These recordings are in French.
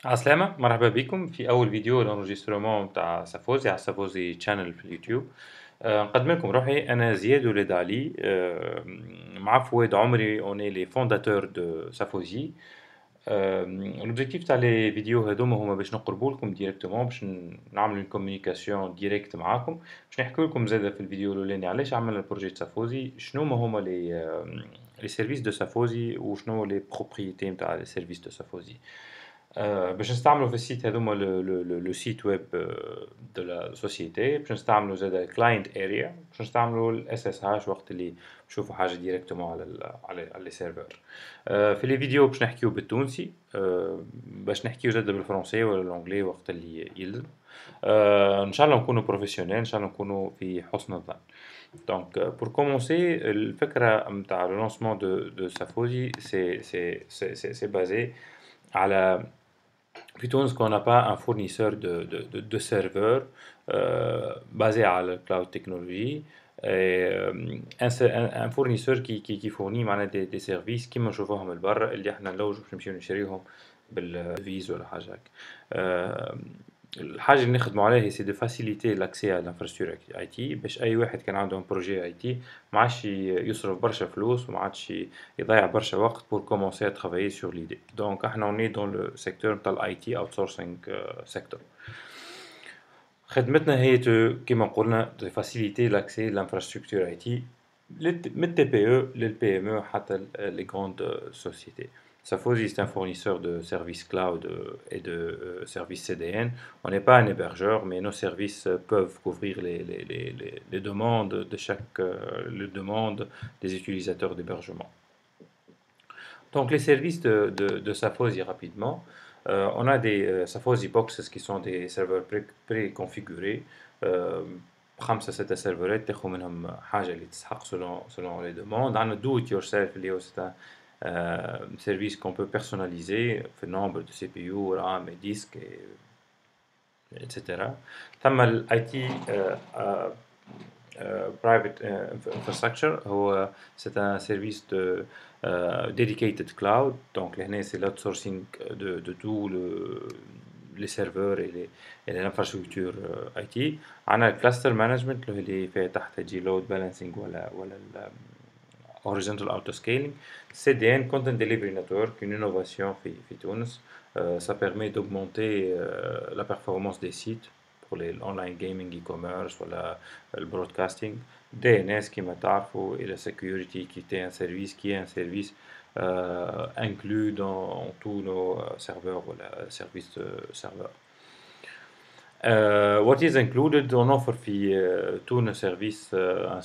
عسلامة، مرحبا بكم في أول فيديو لانجسترومون بتاع سافوزي على سافوزي channel في اليوتيوب. نقدم لكم روحي أنا زياد ولاد علي، مع فؤاد عمري on est les fondateurs de سافوزي. الأوبجيكتيف تاع لي فيديو هاذوما هما باش نقربو لكم ديريكتومون، باش نعملو une communication ديريكت معاكم، باش نحكيو لكم زادا في الفيديو الأولاني علاش عملنا البروجي تاع سافوزي، شنوما هما لي سيرفيس دو سافوزي وشنو لي بروبريتي نتاع لي سيرفيس دو سافوزي. باش نستعملوا في السيت هذوما لو سيت ويب دو لا سوسيتي، باش نستعملوا زادا كلاينت اريا، باش نستعملوا الاس اس هاش وقت اللي نشوفوا حاجه ديريكتومون على لي سيرفر. في لي فيديو باش نحكيو بالتونسي، باش نحكيو زادا بالفرنسي ولا الانجلي وقت اللي يلزم. ان شاء الله نكونوا بروفيسيونيل، ان شاء الله نكونوا في حسن الظن. دونك بور كومونسي الفكره نتاع لو لونسمون دو سافوزي سي بازي على في تونس qu'on n'a pas un fournisseur de serveurs basé à la cloud technologie, et un fournisseur qui fournit معناها des services كيما نشوفوهم من برا اللي احنا نلوجو باش نمشيو نشريوهم بالفيز ولا حاجة هاك. الحاجة اللي نخدمو عليها هي سي دو فاسيليتي لاكسي على الانفراستركتور اي تي، باش اي واحد كان عنده ان بروجي اي تي ما عادش يصرف برشا فلوس وما عادش يضيع برشا وقت pour commencer à travailler sur l'idée. Donc احنا on est dans le secteur نتاع الاي تي outsourcing sector. خدمتنا هي كيما قلنا دو فاسيليتي لاكسي لانفراستركتور اي تي من التي بي او للبي ام او حتى les grandes sociétés. Safosi est un fournisseur de services cloud et de services CDN. On n'est pas un hébergeur, mais nos services peuvent couvrir les demandes de les demandes des utilisateurs d'hébergement. Donc les services de Safosi rapidement. On a des Safosi boxes qui sont des serveurs préconfigurés. 5-6 سيرفرات تاخذ منهم حاجة اللي تسحق selon les demandes. عندنا do it yourself اللي هو service qu'on peut personnaliser في nombre de CPU, RAM et disques etc. ثم ال IT private infrastructure هو c'est un service de dedicated cloud. Donc هنا c'est l'outsourcing de tout les serveurs et l'infrastructure IT. عندنا cluster management اللي فيها تحت تجي load balancing ولا horizontal auto-scaling. CDN, Content Delivery Network, une innovation في تونس. Ça permet d'augmenter la performance des sites pour les online gaming, e-commerce ou le broadcasting. DNS كما تعرفوا et la security qui est un service inclus dans tous nos serveurs ou services de serveurs. What is included on offer في tous nos services un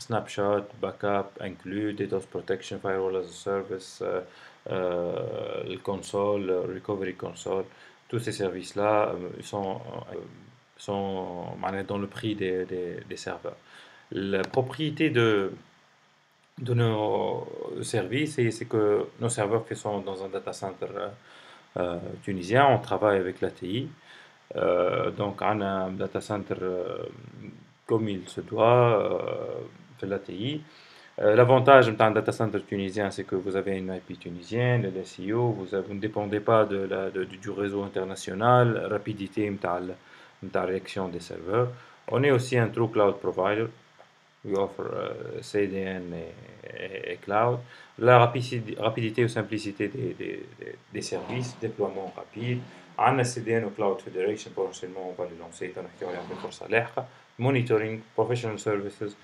snapshot, backup inclus, DDoS protection, firewall as a service, le console, recovery console. Tous ces services-là sont dans le prix des serveurs. La propriété de nos services, c'est que nos serveurs sont dans un data center tunisien. On travaille avec l'ATI. Donc on a un data center comme il se doit de l'ATI. L'avantage d'un data center tunisien, c'est que vous avez une IP tunisienne, le SEO, vous ne dépendez pas du réseau international, rapidité de réaction des serveurs. On est aussi un true cloud provider. We offer CDN et cloud. La rapidité ou simplicité des services, déploiement rapide. عندنا CDN و Cloud Federation potentiellement on va les lancer تنحكيو عليهم بفرصة لاحقة. Monitoring, professional services,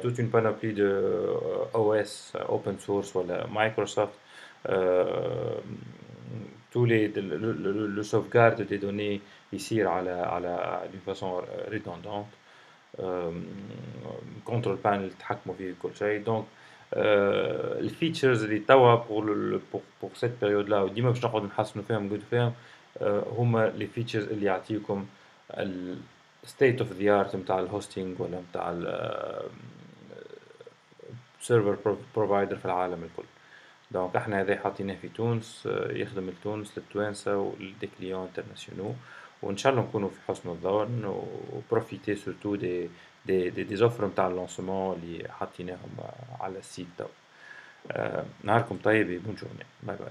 toute une panoplie de OS, open source ولا Microsoft, tous le sauvegarde des données يصير على d'une façon redondante. Control panel تحكموا فيه كل شيء. Donc الفيتشرز اللي توا pour cette période là وديما باش نقعد نحسنوا فيهم نقولوا فيهم هما لي فيتشرز اللي يعطيكم ال state of the art نتاع الهوستينج ولا نتاع server provider في العالم الكل. دونك احنا هذا حاطينه في تونس، يخدم لتونس للتوانسة ولدي كليون انترناسيونال، وان شاء الله نكونوا في حسن الظن وبروفيتي سورتو دي زوفر نتاع اللونسمون اللي حاطيناهم على السيت توا. نهاركم طيب، بون جورني، باي باي.